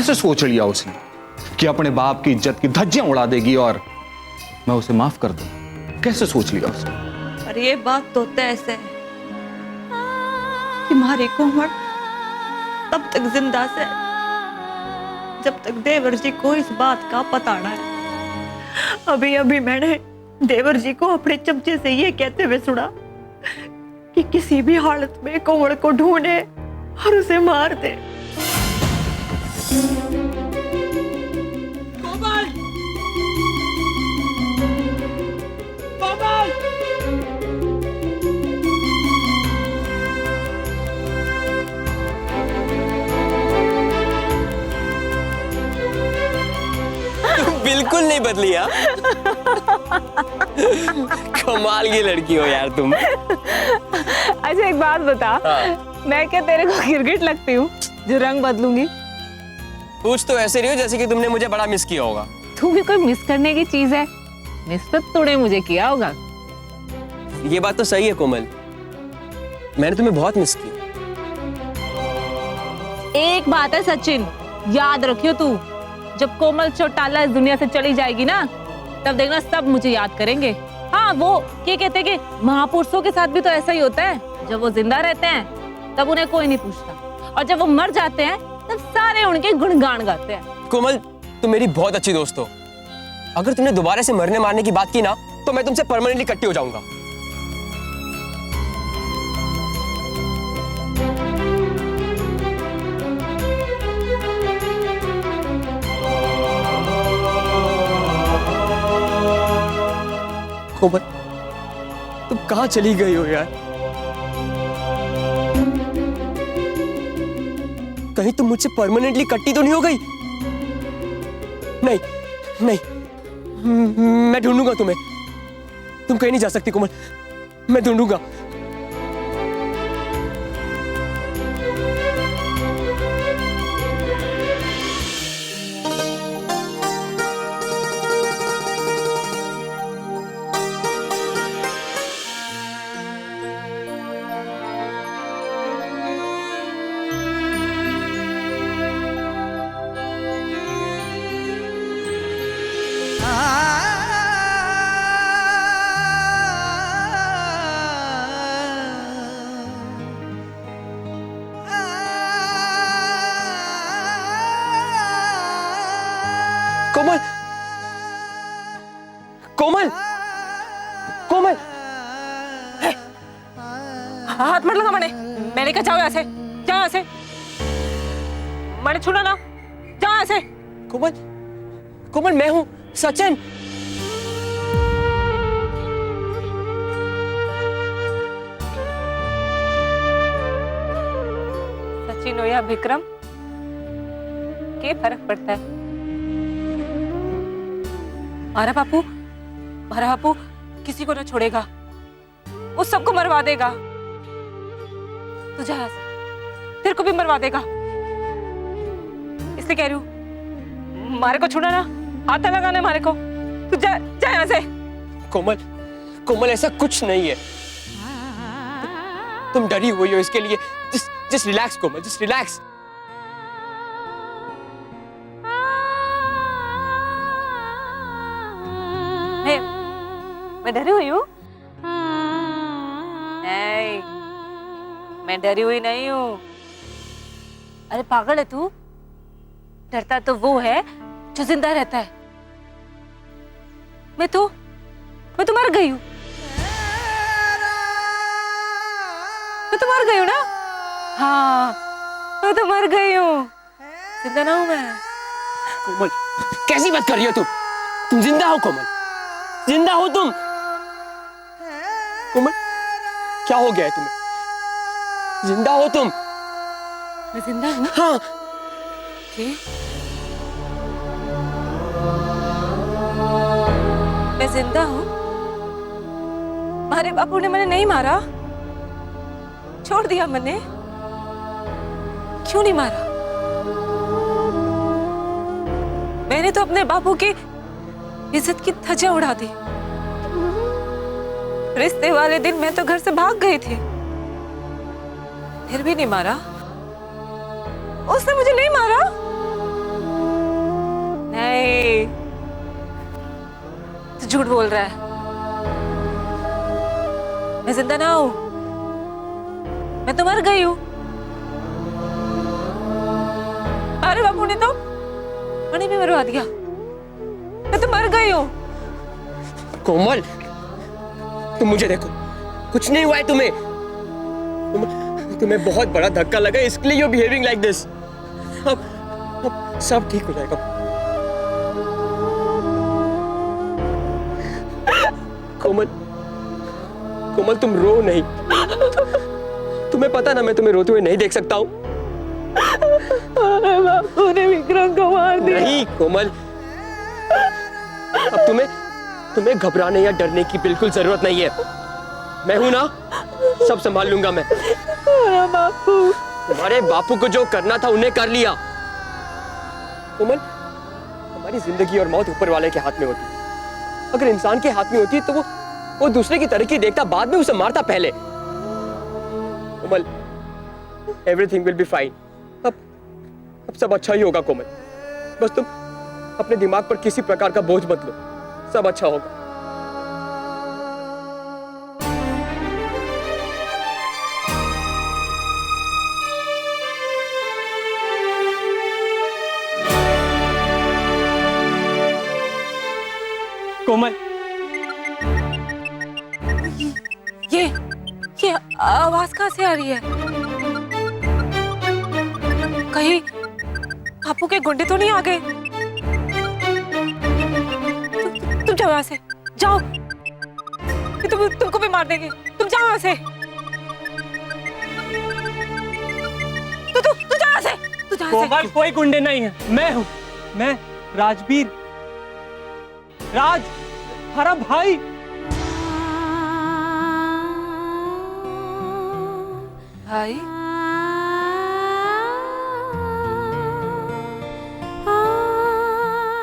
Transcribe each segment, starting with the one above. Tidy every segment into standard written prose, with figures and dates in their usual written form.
कैसे सोच लिया उसने कि अपने बाप की इज्जत की धज्जियां उड़ा देगी और मैं उसे माफ कर दूं? कैसे सोच लिया उसने? और ये बात तो तय है कि हमारी कोमल तब तक जिंदा से जब तक देवर जी को इस बात का पता ना है। अभी अभी मैंने देवर जी को अपने चमचे से ये कहते हुए सुना कि किसी भी हालत में कोमल को ढूंढे और उसे मार दे। कोमल! कोमल! बिल्कुल नहीं बदली। हाँ कमाल की लड़की हो यार तुम। अच्छा एक बात बता, मैं क्या तेरे को गिरगिट लगती हूँ जो रंग बदलूंगी? पूछ तो ऐसे रही हो जैसे कि तुमने मुझे बड़ा मिस किया होगा। तू भी कोई मिस करने की चीज है? मिस तो तूने मुझे किया होगा। ये बात तो सही है कोमल, मैंने तुम्हें बहुत मिस की। एक बात है सचिन, याद रखियो तू, जब कोमल चौटाला इस दुनिया से चली जाएगी ना, तब देखना सब मुझे याद करेंगे। हाँ वो ये कहते हैं कि महापुरुषों के साथ भी तो ऐसा ही होता है, जब वो जिंदा रहते हैं तब उन्हें कोई नहीं पूछता, और जब वो मर जाते हैं तब सारे उनके गुणगान गाते हैं। कोमल तुम मेरी बहुत अच्छी दोस्त हो, अगर तुमने दोबारा से मरने मारने की बात की ना तो मैं तुमसे परमानेंटली कट्टी हो जाऊंगा। कोमल तुम कहाँ चली गई हो यार? कहीं तुम मुझसे परमानेंटली कट्टी तो नहीं हो गई? नहीं नहीं, मैं ढूंढूंगा तुम्हें। तुम कहीं नहीं जा सकती कोमल, मैं ढूंढूंगा। कोमल कोमल कोमल! हाथ मत लगा मैंने कहा जाओ यहाँ से, जाओ यहाँ से, मैंने छूना ना, जाओ यहाँ से। कोमल कोमल मैं हूं सचिन। सचिन हो या विक्रम, क्या फर्क पड़ता है? हमारा बापू किसी को ना छोड़ेगा, वो सबको मरवा देगा। तू जा यहाँ से, तेरे को भी मरवा देगा, इसलिए कह रही हूँ मारे को छूना ना, हाथ ना लगाना मारे को। तू जा यहाँ से। कोमल कोमल ऐसा कुछ नहीं है, तुम डरी हुई हो इसके लिए। जस्ट रिलैक्स कोमल, जस्ट रिलैक्स। मैं डरी हुई हूँ? नहीं, मैं डरी हुई नहीं हूँ। अरे पागल है तू? डरता तो वो है जो जिंदा रहता है। मैं तो मर गई हूँ। मैं तो मर गई हूँ ना? हाँ, मैं तो मर गई हूँ, जिंदा ना हूँ मैं। कोमल कैसी बात कर रही हो तुम? तुम जिंदा हो कोमल, जिंदा हो तुम। कोमल क्या हो गया है तुम्हें? जिंदा हो तुम? मैं जिंदा हूँ? हाँ। मैं जिंदा हूँ? हमारे बापू ने मैंने नहीं मारा, छोड़ दिया मैंने। क्यों नहीं मारा? मैंने तो अपने बापू की इज्जत की धज्जियां उड़ा दी। रिश्ते वाले दिन मैं तो घर से भाग गई थी, फिर भी नहीं मारा। उसने मुझे नहीं मारा। नहीं, तू झूठ बोल रहा है। मैं जिंदा ना हूं, मैं तो मर गई हूं। अरे बापू ने तो पानी में मरवा दिया, मैं तो मर गई हूं। कोमल, तुम मुझे देखो, कुछ नहीं हुआ है तुम्हें। तुम्हें बहुत बड़ा धक्का लगा, इसके लिए यू बिहेविंग लाइक दिस। अब सब ठीक हो जाएगा। कोमल, कोमल तुम रो नहीं। तुम्हें पता ना मैं तुम्हें रोते हुए नहीं देख सकता हूँ। बापू ने विक्रम को मार दिया। नहीं कोमल, अब तुम्हें घबराने या डरने की बिल्कुल जरूरत नहीं है। मैं हूं ना, सब संभाल लूंगा मैं। बापू, तुम्हारे बापू को जो करना था उन्हें कर लिया। कोमल, हमारी जिंदगी और मौत ऊपर वाले के हाथ में होती है। अगर इंसान के हाथ में होती तो वो दूसरे की तरक्की देखता, बाद में उसे मारता पहले। कोमल, एवरीथिंग विल बी फाइन। अब सब अच्छा ही होगा कोमल। बस तुम अपने दिमाग पर किसी प्रकार का बोझ मत लो, सब अच्छा होगा। कोमल, ये आवाज कहाँ से आ रही है? कहीं बापू के गुंडे तो नहीं आ गए? तुम जाओ यहाँ से, जाओ। तुमको भी मार देंगे। तुम जाओ यहाँ से। तू जाओ यहाँ से। तू जाओ यहाँ से। कोमल कोई गुंडे नहीं है, मैं हूँ। मैं राजवीर, राज, हरा भाई। भाई,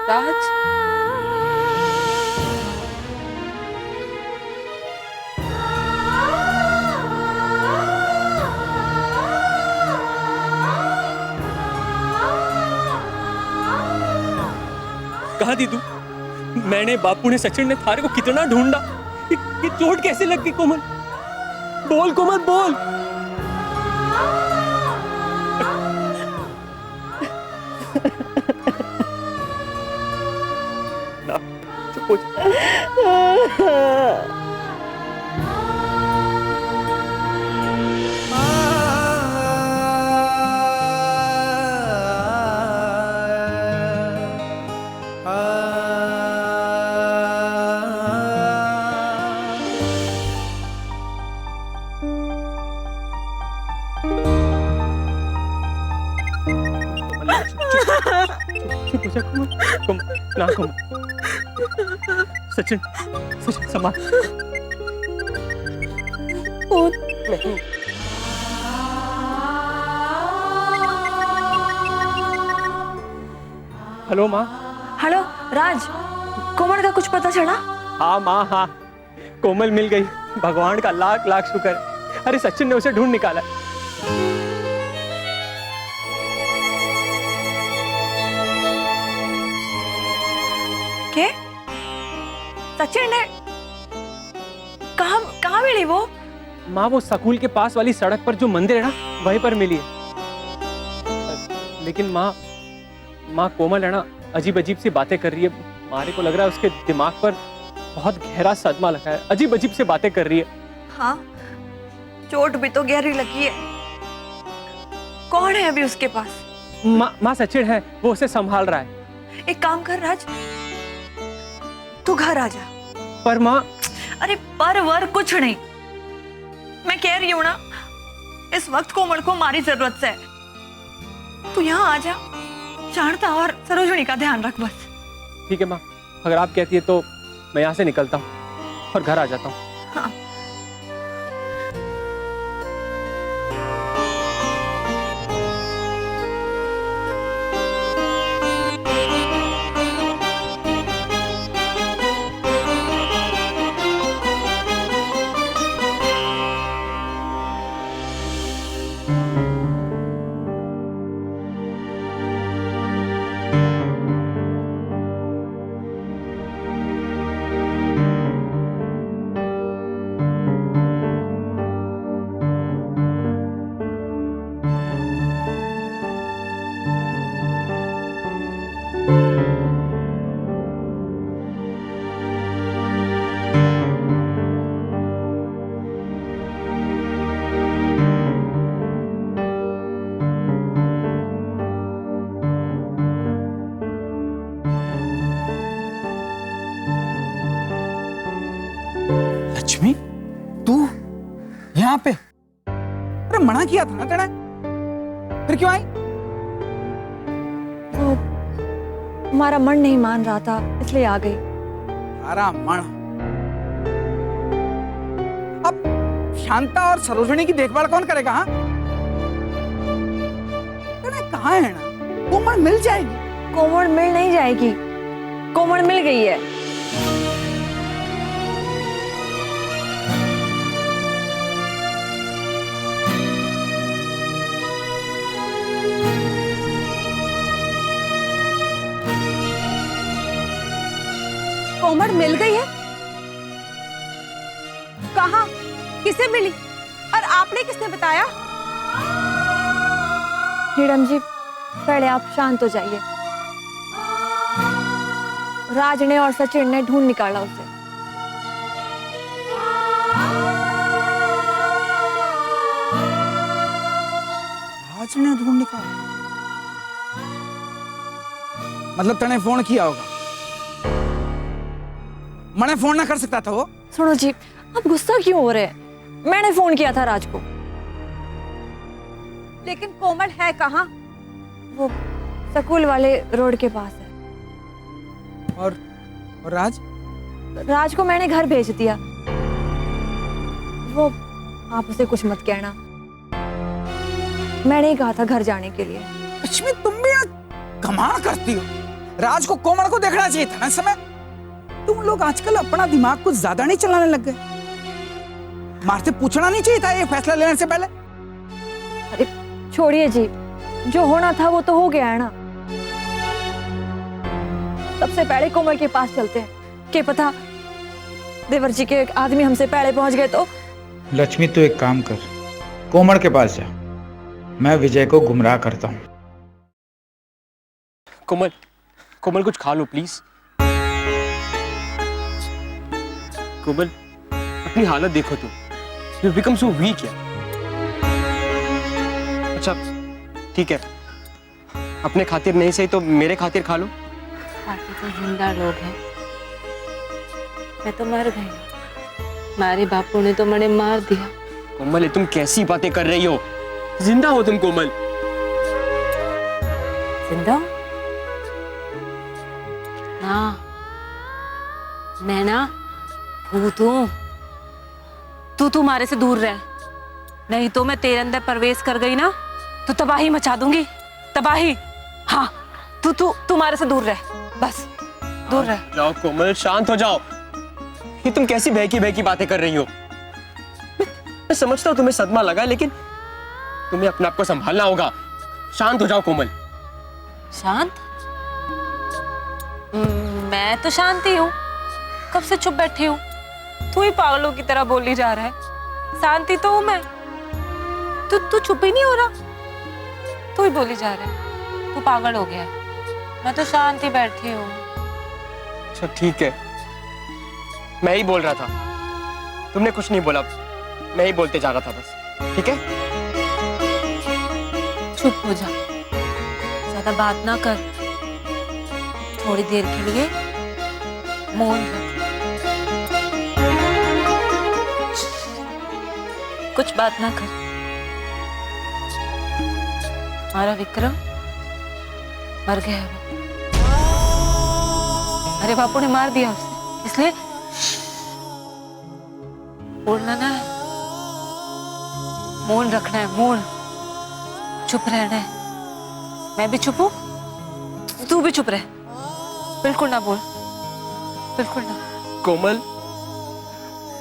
राज, कहाँ थी तू? मैंने, बापू ने, सचिन ने थारे को कितना ढूंढा। ये चोट कैसे लग गई कोमल? बोल कोमल, बोल। ना, चुप हो जा। चुप हो जा कोमल, कोमल, ना कोमल। सचिन, सचिन संभाल। नहीं, हेलो माँ। हेलो राज, कोमल का कुछ पता चला? हाँ माँ, हाँ, कोमल मिल गई। भगवान का लाख लाख शुक्र है। अरे सचिन ने उसे ढूंढ निकाला। क्या? सचिन ने कहाँ कहाँ मिली वो? माँ, वो स्कूल के पास वाली सड़क पर जो मंदिर है ना, वहीं पर मिली है। लेकिन माँ कोमल है ना, अजीब अजीब सी बातें कर रही है। मारे को लग रहा है उसके दिमाग पर बहुत गहरा सदमा लगा है। अजीब अजीब से बातें कर रही है। हाँ, चोट भी तो गहरी लगी है। कौन है अभी उसके पास? माँ सचिन है, वो उसे संभाल रहा है। एक काम कर राज, तू घर आ जा। पर माँ, अरे पर वर कुछ नहीं, मैं कह रही हूं ना, इस वक्त कोमल को हमारी जरूरत है। तू यहाँ आ जा, शांता और सरोजनी का ध्यान रख बस। ठीक है माँ, अगर आप कहती है तो मैं यहाँ से निकलता हूँ और घर आ जाता हूँ। हाँ। तू यहाँ पे? अरे मना किया था ना तेने, फिर क्यों आई? वो हमारा मन नहीं मान रहा था इसलिए आ गई। तारा मन। अब शांता और सरोजनी की देखभाल कौन करेगा? हाँ, तेने कहा है ना कोमल मिल जाएगी। कोमल मिल नहीं जाएगी, कोमल मिल गई है। कोमल मिल गई है? कहाँ? किसे मिली? और आपने किसने बताया? नीलम जी, पहले आप शांत हो जाइए। राज ने और सचिन ने ढूंढ निकाला उसे। राज ने ढूंढ निकाला? मतलब तने फोन किया होगा? मैंने फोन ना कर सकता था वो? सुनो जी, आप गुस्सा क्यों हो रहे हैं? मैंने फोन किया था राज को। लेकिन कोमल है कहाँ? वो स्कूल वाले रोड के पास है। और राज? राज को मैंने घर भेज दिया। वो आप उसे कुछ मत कहना, मैंने ही कहा था घर जाने के लिए। लक्ष्मी, तुम भी कमाल करती हो। राज को कोमल को देखना चाहिए था ना इस समय। तुम लोग आजकल अपना दिमाग कुछ ज्यादा नहीं चलाने लग गए? मारते पूछना नहीं चाहिए था ये फैसला लेने से पहले? अरे छोड़िए जी, जो होना था वो तो हो गया है ना। सबसे पहले कोमल के पास चलते हैं, क्या पता देवर जी के आदमी हमसे पहले पहुंच गए तो। लक्ष्मी, तू एक काम कर, कोमल के पास जा, मैं विजय को गुमराह करता हूँ। कोमल, कोमल कुछ खा लो प्लीज। कोमल, अपनी हालत देखो तुम, यू बिकम सो वीक यार। अच्छा ठीक है, अपने खातिर नहीं सही तो मेरे खातिर खा लो। बाकी तो जिंदा लोग हैं, मैं तो मर गई। हमारे बापू ने तो मैंने मार दिया। कोमल, ये तुम कैसी बातें कर रही हो? जिंदा हो तुम कोमल। जिंदा ना, मैं ना भूत हूँ। तू तुम्हारे से दूर रह, नहीं तो मैं तेरे अंदर प्रवेश कर गई ना तो तबाही मचा दूंगी, तबाही। हाँ, तू तुम्हारे से दूर रह, बस दूर रह। जाओ कोमल, शांत हो जाओ। ये तुम कैसी बहकी बातें कर रही हो? मैं समझता हूँ तुम्हें सदमा लगा, लेकिन तुम्हें अपने आप को संभालना होगा। शांत हो जाओ कोमल। शांत? मैं तो शांति हूँ, कब से चुप बैठी हूँ। तू ही पागलों की तरह बोली जा रहा है। शांति तो हूँ मैं, तू चुप ही नहीं हो रहा, तू ही बोली जा रहा है। तू पागल हो गया है, मैं तो शांति बैठी हूँ। अच्छा ठीक है, मैं ही बोल रहा था, तुमने कुछ नहीं बोला, मैं ही बोलते जा रहा था बस। ठीक है, चुप हो जा, ज्यादा बात ना कर, थोड़ी देर के लिए मौन रख। कुछ बात ना कर। हमारा विक्रम मर गया है वो, अरे बापू ने मार दिया उसे, इसलिए बोलना ना है, मौन रखना है, मौन, चुप रहना है। मैं भी चुप हूं, तू भी चुप रह, बिल्कुल ना बोल, बिल्कुल ना। कोमल,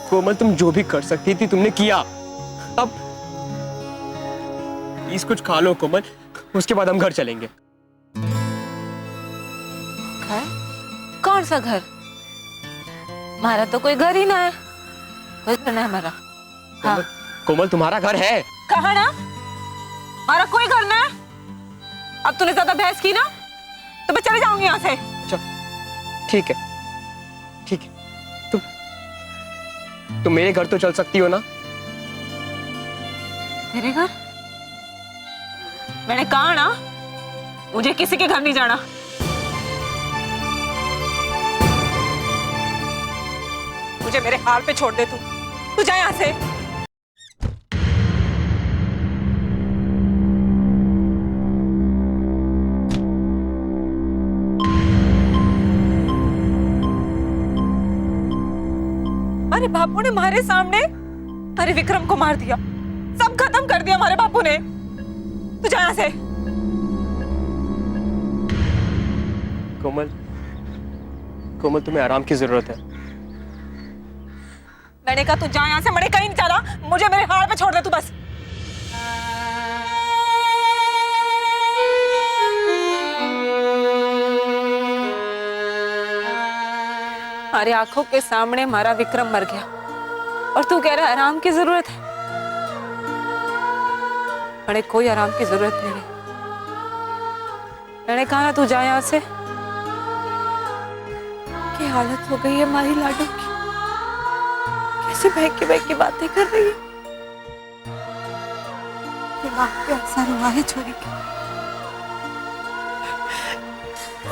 कोमल तुम जो भी कर सकती थी तुमने किया। अब प्लीज कुछ खा लो कोमल, उसके बाद हम घर चलेंगे। घर? कौन सा घर? हमारा तो कोई घर ही ना है, कोई घर ना है हमारा। हाँ। कोमल तुम्हारा घर है। कहा ना, हमारा कोई घर ना है। अब तूने ज्यादा बहस की ना तो मैं चली जाऊंगी यहाँ से। अच्छा ठीक है, ठीक है, तुम मेरे घर तो चल सकती हो ना? तेरे घर? मैंने कहा ना, मुझे किसी के घर नहीं जाना। मुझे मेरे हाल पे छोड़ दे तू, तू जा यहाँ से। अरे बापू ने हमारे सामने अरे विक्रम को मार दिया, सब खत्म कर दिया हमारे बापू ने। तू जा यहाँ से। कोमल, कोमल तुम्हें आराम की जरूरत है। मैंने कहा तू जा यहाँ से, मैंने कहीं नहीं जाना, मुझे मेरे हाथ पे छोड़ दे तू बस। हमारे आंखों के सामने हमारा विक्रम मर गया और तू कह रहा है आराम की जरूरत है। मैंने कोई आराम की जरूरत नहीं है। मैंने कहा ना तू जा यहाँ से। क्या हालत हो गई है हमारी लाडो की, कैसे बहक की बातें कर रही है। दिमाग पे असर हुआ है छोरी के।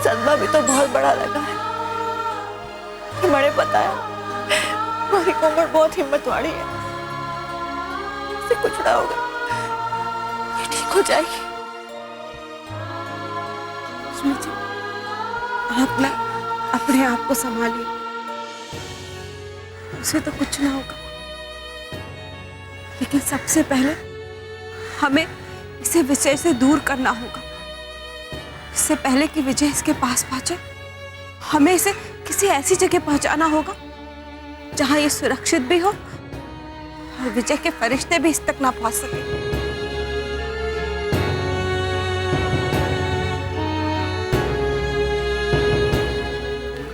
सदमा भी तो बहुत बड़ा लगा है। मैंने बताया हमारी कोमल बहुत हिम्मत वाली है, इसे कुछ ना होगा, ये ठीक हो जाएगी। स्मृति, आप ना अपने आप को संभालिए, उसे तो कुछ ना होगा, लेकिन सबसे पहले हमें इसे विजय से दूर करना होगा। इससे पहले कि विजय इसके पास पहुंचे, हमें इसे किसी ऐसी जगह पहुंचाना होगा जहां ये सुरक्षित भी हो और विजय के फरिश्ते भी इस तक ना पहुंच सके।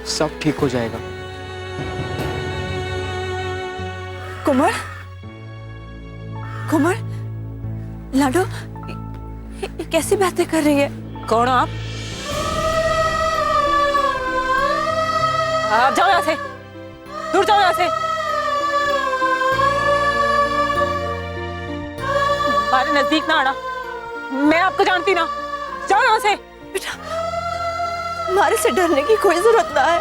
सब ठीक हो जाएगा। कुमार, कुमार, लाडो, ये कैसी बातें कर रही है? कौन हो आप? आप जाओ यहाँ से, दूर जाओ यहाँ से। हमारे नजदीक ना आना, मैं आपको जानती ना। जाओ यहाँ से। बेटा, हमारे से डरने की कोई जरूरत ना है।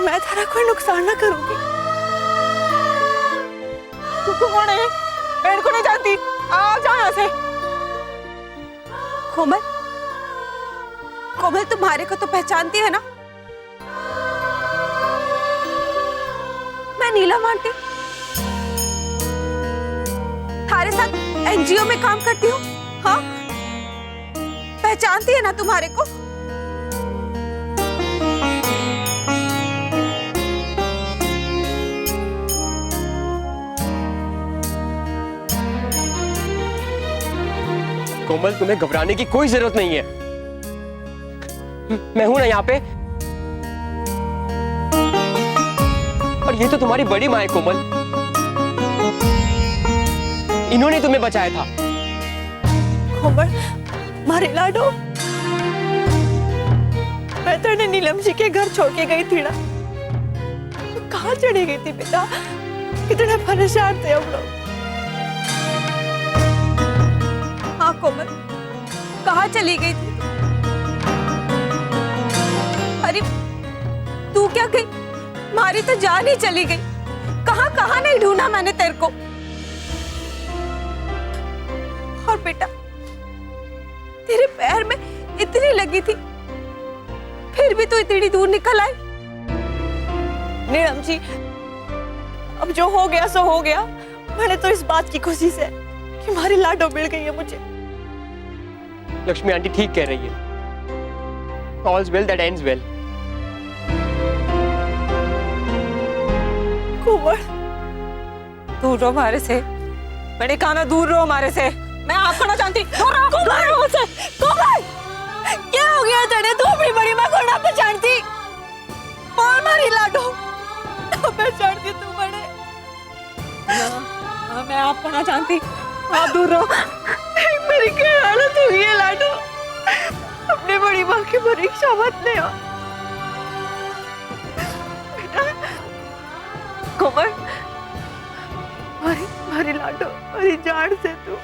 मैं तेरा कोई नुकसान ना करूंगी। तू कौन है? मैं इनको नहीं जानती। आप जाओ यहाँ से। कोमल, कोमल तुम्हारे को तो पहचानती है ना? मैं नीलम आंटी, थारे साथ एनजीओ में काम करती हूँ। हाँ, पहचानती है ना तुम्हारे को? कोमल, तुम्हें घबराने की कोई जरूरत नहीं है। मैं हूं ना यहाँ पे। और ये तो तुम्हारी बड़ी माँ है कोमल, इन्होंने तुम्हें बचाया था। कोमल, मारे लाडो, मैं तेरे नीलम जी के घर छोड़ के गई थी ना, तो कहाँ चढ़ी गई थी बेटा? कितने परेशान थे हम लोग। हाँ कोमल, कहाँ चली गई थी? अरे तू क्या गई? मारी तो जान ही चली गई। कहाँ कहाँ नहीं ढूंढा मैंने तेरे को। और बेटा, तेरे पैर में इतनी लगी थी, फिर भी तू इतनी दूर निकल आई। नीलम जी, अब जो हो गया सो हो गया। मैंने तो इस बात की खुशी से कि हमारी लाडो मिल गई है मुझे। लक्ष्मी आंटी ठीक कह रही है। All's well that ends well। Kumar, दूर रहो हमारे से। मैंने कहा ना दूर रहो हमारे से। मैं आपको ना जानती। दूर रहो। कुमार, क्या हो गया तेरे? तू अपनी बड़ी माँ को ना पहचानती? और मारी लाडो ना पहचानती तू बड़े? मैं आपको ना जानती। आप दूर रहो। मेरी क्या हालत हुई है लाडो? अपनी बड़ी माँ की परीक्षा मत ले। बेटा, कोमल, मारी लाडो, मारी जान से तू।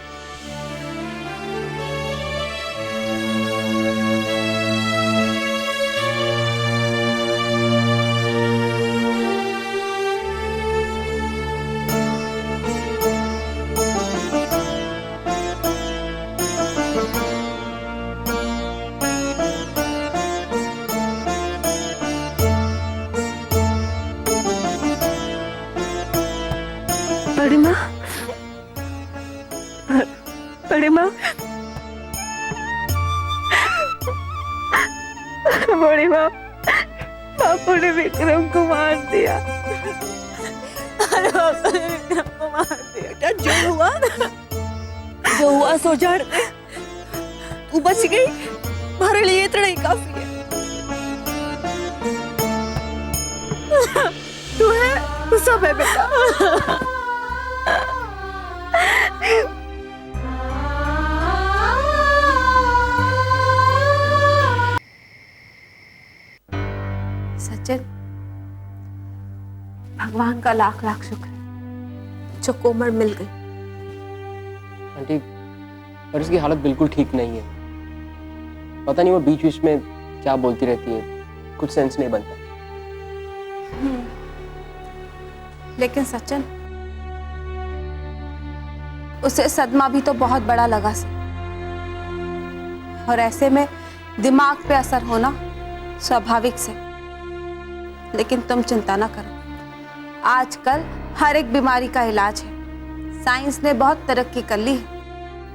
बड़ी माँ, बड़ी माँ, बड़ी माँ, बापू ने विक्रम को मार दिया। अरे बापू ने विक्रम को मार दिया। बेटा जो हुआ सो जान दे। तू बच गई, हमारे लिए इतना ही काफी है। तू है, तू सब है बेटा। सचिन, भगवान का लाख लाख शुक्र है जो कोमल मिल गई। आंटी, पर उसकी हालत बिल्कुल ठीक नहीं है। पता नहीं वो बीच बीच में क्या बोलती रहती है, कुछ सेंस नहीं बनता। लेकिन सचिन, उसे सदमा भी तो बहुत बड़ा लगा सी, और ऐसे में दिमाग पे असर होना स्वाभाविक से। लेकिन तुम चिंता ना करो, आजकल हर एक बीमारी का इलाज है। साइंस ने बहुत तरक्की कर ली है।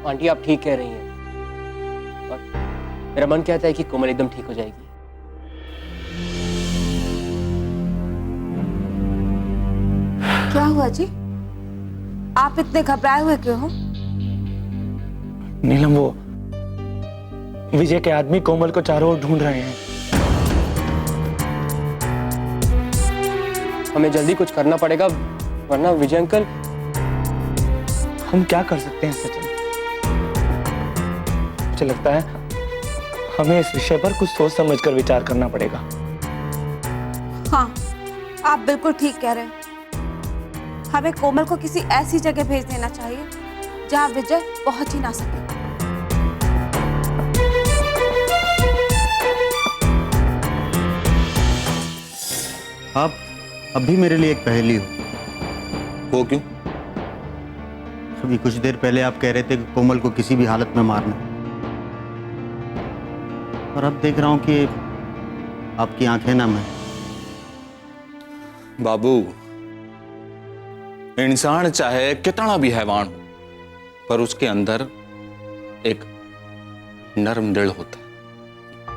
आंटी, आप ठीक कह रही हैं, और मेरा मन कहता है कि कोमल एकदम ठीक हो जाएगी। क्या हुआ जी? आप इतने घबराए हुए क्यों हो? नीलम, वो विजय के आदमी कोमल को चारों ओर ढूंढ रहे हैं। हमें जल्दी कुछ करना पड़ेगा, वरना विजय अंकल। हम क्या कर सकते हैं सचिन? मुझे लगता है हमें इस विषय पर कुछ सोच समझकर विचार करना पड़ेगा। हाँ, आप बिल्कुल ठीक कह रहे हैं। हमें कोमल को किसी ऐसी जगह भेज देना चाहिए जहां विजय पहुंच ही ना सके। आप अभी मेरे लिए एक पहेली हो। वो क्यों? अभी कुछ देर पहले आप कह रहे थे कि कोमल को किसी भी हालत में मारना, और अब देख रहा हूं कि आपकी आंखें नम है। बाबू, इंसान चाहे कितना भी हैवान हो, पर उसके अंदर एक नर्म दिल होता है।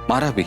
मारा भी